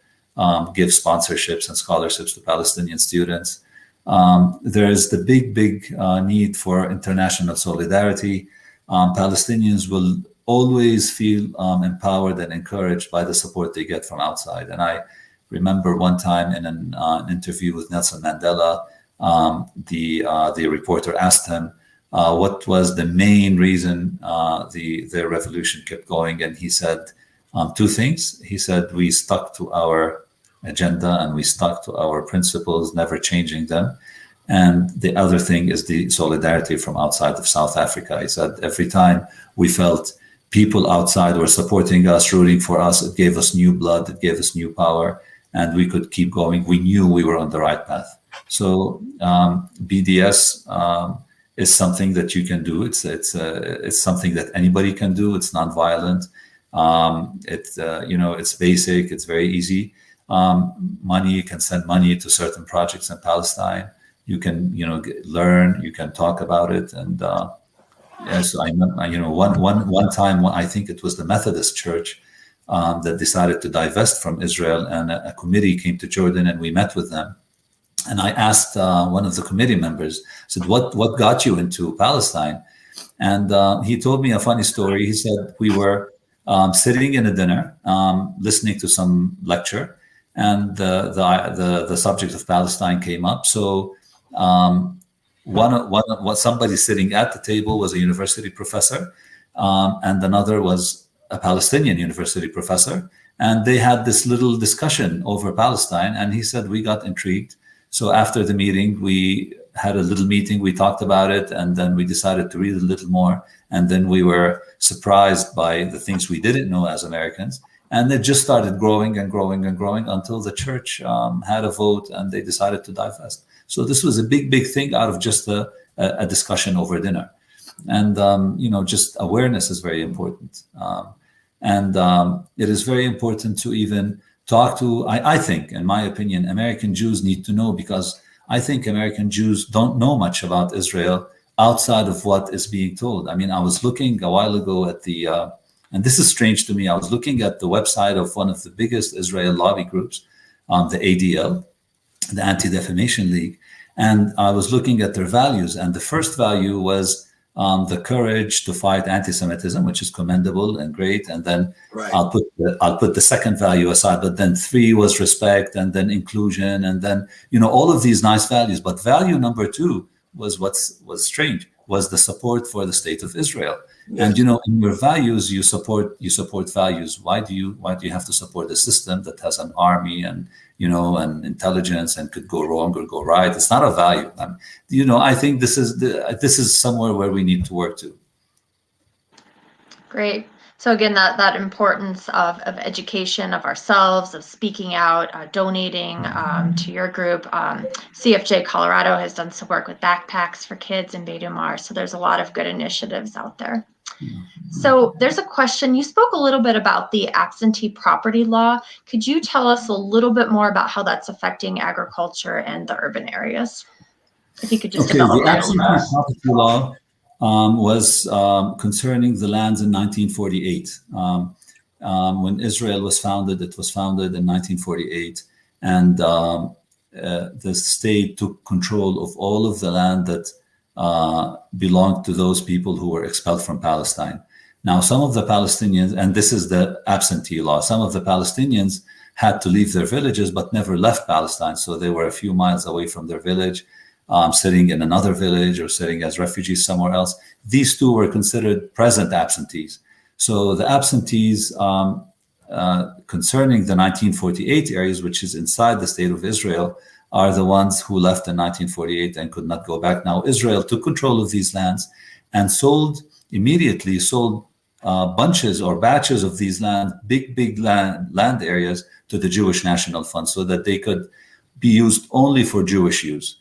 give sponsorships and scholarships to Palestinian students. There is the big need for international solidarity. Palestinians will always feel empowered and encouraged by the support they get from outside. And I remember one time in an interview with Nelson Mandela, the reporter asked him what was the main reason the revolution kept going, and he said two things. He said, we stuck to our agenda and we stuck to our principles, never changing them. And the other thing is the solidarity from outside of South Africa. He said every time we felt people outside were supporting us, rooting for us, it gave us new blood, it gave us new power, and we could keep going. We knew we were on the right path. So BDS is something that you can do. It's something that anybody can do. It's nonviolent. It's basic. It's very easy. Money, you can send money to certain projects in Palestine. You can learn. You can talk about it. And yes, one time I think it was the Methodist Church that decided to divest from Israel, and a committee came to Jordan, and we met with them. And I asked one of the committee members, said, what got you into Palestine? And he told me a funny story. He said, we were sitting in a dinner, listening to some lecture, and the subject of Palestine came up. So somebody sitting at the table was a university professor, and another was a Palestinian university professor. And they had this little discussion over Palestine. And he said, we got intrigued. So after the meeting, we had a little meeting, we talked about it, and then we decided to read a little more. And then we were surprised by the things we didn't know as Americans. And it just started growing and growing and growing until the church had a vote and they decided to divest. So this was a big thing out of just a discussion over dinner. And, just awareness is very important. It is very important to even talk to, I think, in my opinion, American Jews need to know, because I think American Jews don't know much about Israel outside of what is being told. I mean, I was looking a while ago at and this is strange to me, I was looking at the website of one of the biggest Israel lobby groups, the ADL, the Anti-Defamation League, and I was looking at their values, and the first value was the courage to fight anti-Semitism, which is commendable and great. And then right. I'll put the second value aside, but then 3 was respect, and then inclusion, and then all of these nice values. But value number 2 was was strange, was the support for the state of Israel. Yes. And in your values, you support values. Why do you have to support a system that has an army and and intelligence and could go wrong or go right? It's not a value. I think this is somewhere where we need to work to. Great. So again, that importance of education of ourselves, of speaking out, donating to your group. CFJ-Colorado has done some work with backpacks for kids in Beit Umar. So there's a lot of good initiatives out there. So there's a question. You spoke a little bit about the absentee property law. Could you tell us a little bit more about how that's affecting agriculture and the urban areas? If you could just develop that. The absentee property law was concerning the lands in 1948. When Israel was founded, it was founded in 1948. And the state took control of all of the land that belonged to those people who were expelled from Palestine. Now, some of the Palestinians, and this is the absentee law, some of the Palestinians had to leave their villages but never left Palestine. So they were a few miles away from their village, sitting in another village or sitting as refugees somewhere else. These two were considered present absentees. So the absentees concerning the 1948 areas, which is inside the state of Israel, are the ones who left in 1948 and could not go back. Now, Israel took control of these lands and immediately sold bunches or batches of these big land areas to the Jewish National Fund so that they could be used only for Jewish use.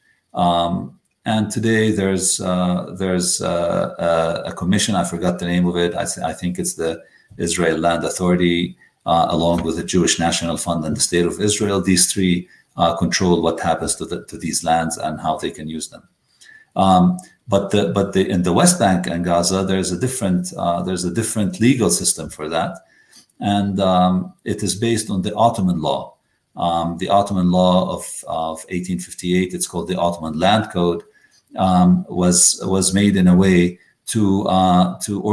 And today there's a commission, I forgot the name of it. I think it's the Israel Land Authority, along with the Jewish National Fund and the State of Israel. These three control what happens to these lands and how they can use them. But in the West Bank and Gaza, there's a different legal system for that, and it is based on the Ottoman law. The Ottoman law of 1858, it's called the Ottoman Land Code, was made in a way to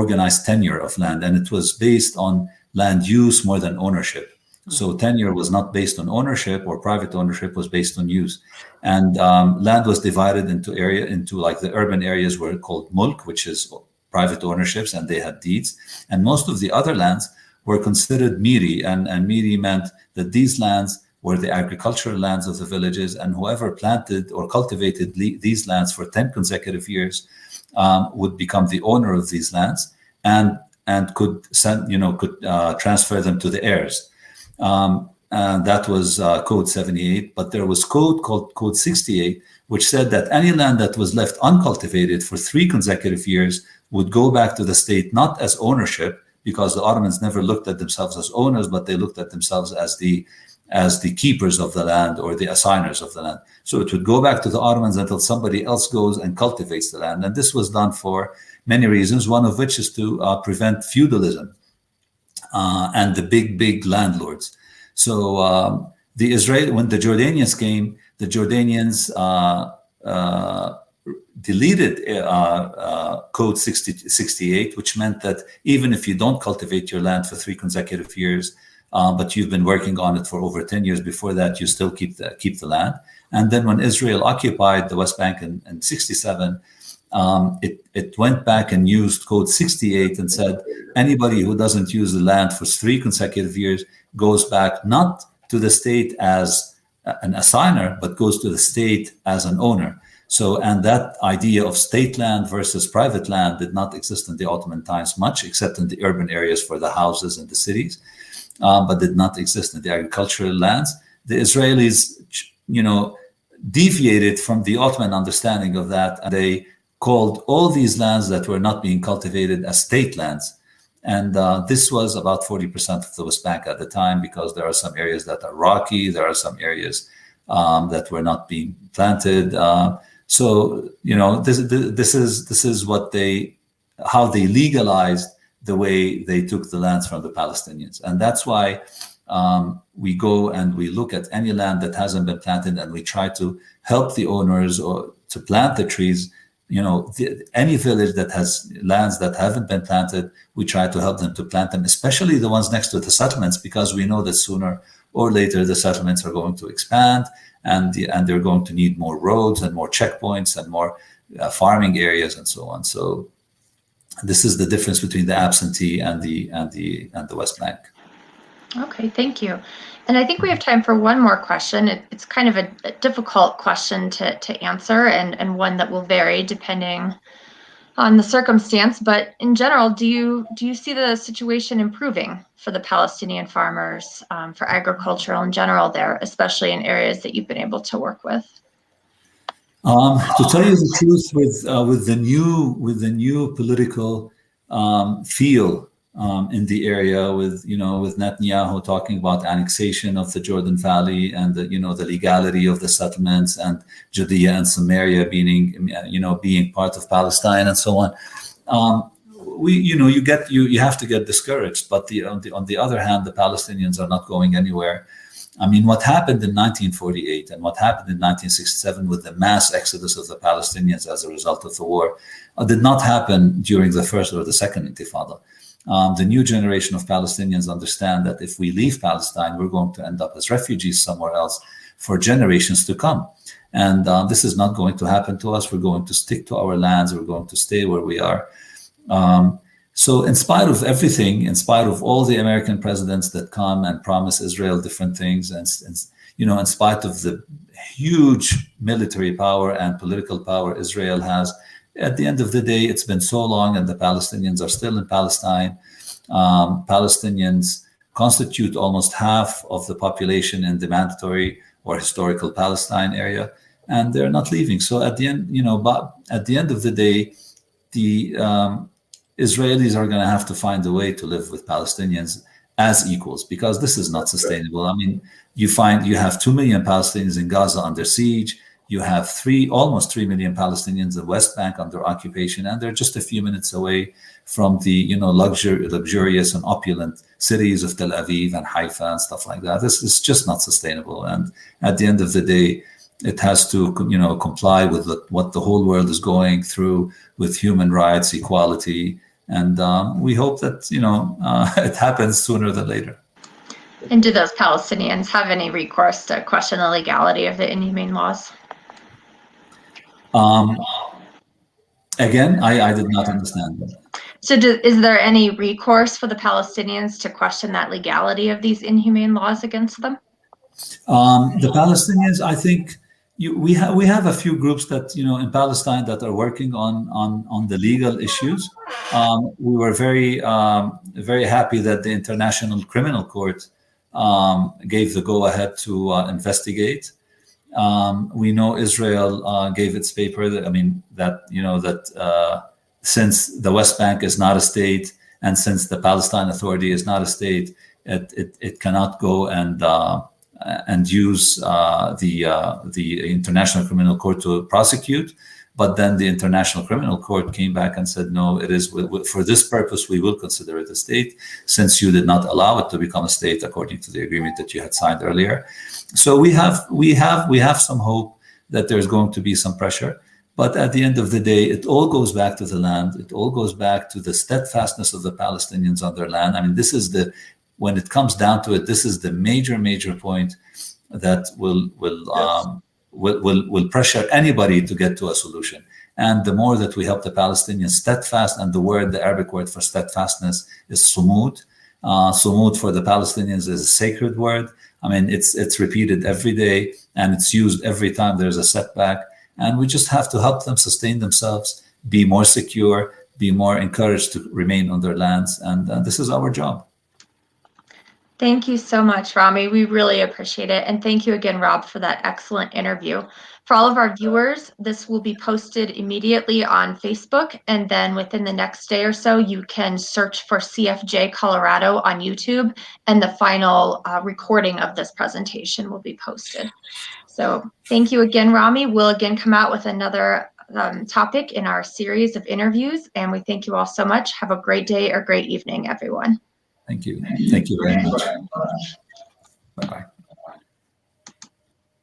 organize tenure of land, and it was based on land use more than ownership. So tenure was not based on ownership, or private ownership was based on use. And land was divided into like the urban areas were called mulk, which is private ownerships, and they had deeds. And most of the other lands were considered miri, and miri meant that these lands were the agricultural lands of the villages, and whoever planted or cultivated these lands for 10 consecutive years would become the owner of these lands and could transfer them to the heirs. And that was Code 78, but there was code called Code 68, which said that any land that was left uncultivated for 3 consecutive years would go back to the state, not as ownership, because the Ottomans never looked at themselves as owners, but they looked at themselves as the keepers of the land or the assigners of the land. So it would go back to the Ottomans until somebody else goes and cultivates the land. And this was done for many reasons, one of which is to prevent feudalism and the big landlords. So when the Jordanians came, the Jordanians deleted Code 68, which meant that even if you don't cultivate your land for 3 consecutive years, but you've been working on it for over 10 years before that, you still keep the land. And then when Israel occupied the West Bank in 67, it went back and used Code 68 and said anybody who doesn't use the land for 3 consecutive years goes back not to the state as an assigner, but goes to the state as an owner. So, and that idea of state land versus private land did not exist in the Ottoman times much, except in the urban areas for the houses and the cities, but did not exist in the agricultural lands. The Israelis, deviated from the Ottoman understanding of that, and they called all these lands that were not being cultivated as state lands. And this was about 40% of the West Bank at the time, because there are some areas that are rocky, there are some areas that were not being planted. So this is how they legalized the way they took the lands from the Palestinians. And that's why we go and we look at any land that hasn't been planted, and we try to help the owners or to plant the trees. Any village that has lands that haven't been planted, we try to help them to plant them, especially the ones next to the settlements, because we know that sooner or later the settlements are going to expand, and they're going to need more roads and more checkpoints and more farming areas and so on. So this is the difference between the absentee and the West Bank. Okay, thank you. And I think we have time for one more question. It's kind of a difficult question to answer, and one that will vary depending on the circumstance. But in general, do you see the situation improving for the Palestinian farmers, for agricultural in general there, especially in areas that you've been able to work with? To tell you the truth, with the new political feel in the area, with Netanyahu talking about annexation of the Jordan Valley and the legality of the settlements, and Judea and Samaria being part of Palestine and so on, you have to get discouraged. But on the other hand, the Palestinians are not going anywhere. I mean, what happened in 1948 and what happened in 1967 with the mass exodus of the Palestinians as a result of the war did not happen during the first or the second Intifada. The new generation of Palestinians understand that if we leave Palestine, we're going to end up as refugees somewhere else for generations to come. And this is not going to happen to us. We're going to stick to our lands. We're going to stay where we are. So in spite of everything, in spite of all the American presidents that come and promise Israel different things, and in spite of the huge military power and political power Israel has, at the end of the day, it's been so long, and the Palestinians are still in Palestine. Palestinians constitute almost half of the population in the mandatory or historical Palestine area, and they're not leaving. So at the end, but at the end of the day, the Israelis are going to have to find a way to live with Palestinians as equals, because this is not sustainable. I mean, you have 2 million Palestinians in Gaza under siege. You have almost 3 million Palestinians in the West Bank under occupation, and they're just a few minutes away from the luxurious and opulent cities of Tel Aviv and Haifa and stuff like that. This is just not sustainable. And at the end of the day, it has to comply with what the whole world is going through with human rights, equality, and we hope that it happens sooner than later. And do those Palestinians have any recourse to question the legality of the inhumane laws? Again, I did not understand that. So is there any recourse for the Palestinians to question that legality of these inhumane laws against them? The Palestinians, I think we have a few groups that in Palestine that are working on the legal issues. We were very happy that the International Criminal Court gave the go-ahead to investigate. We know Israel gave its paper that since the West Bank is not a state, and since the Palestine Authority is not a state, it cannot go and use the International Criminal Court to prosecute. But then the International Criminal Court came back and said, no, it is for this purpose we will consider it a state, since you did not allow it to become a state according to the agreement that you had signed earlier. So we have some hope that there's going to be some pressure. But at the end of the day, it all goes back to the land. It all goes back to the steadfastness of the Palestinians on their land. I mean, when it comes down to it, this is the major point that will pressure anybody to get to a solution. And the more that we help the Palestinians steadfast, and the Arabic word for steadfastness is sumud. Sumud for the Palestinians is a sacred word. I mean, it's repeated every day, and it's used every time there's a setback. And we just have to help them sustain themselves, be more secure, be more encouraged to remain on their lands. And this is our job. Thank you so much, Rami. We really appreciate it. And thank you again, Rob, for that excellent interview. For all of our viewers, this will be posted immediately on Facebook. And then within the next day or so, you can search for CFJ-Colorado on YouTube, and the final recording of this presentation will be posted. So thank you again, Rami. We'll again come out with another topic in our series of interviews. And we thank you all so much. Have a great day or great evening, everyone. Thank you. Thank you very much.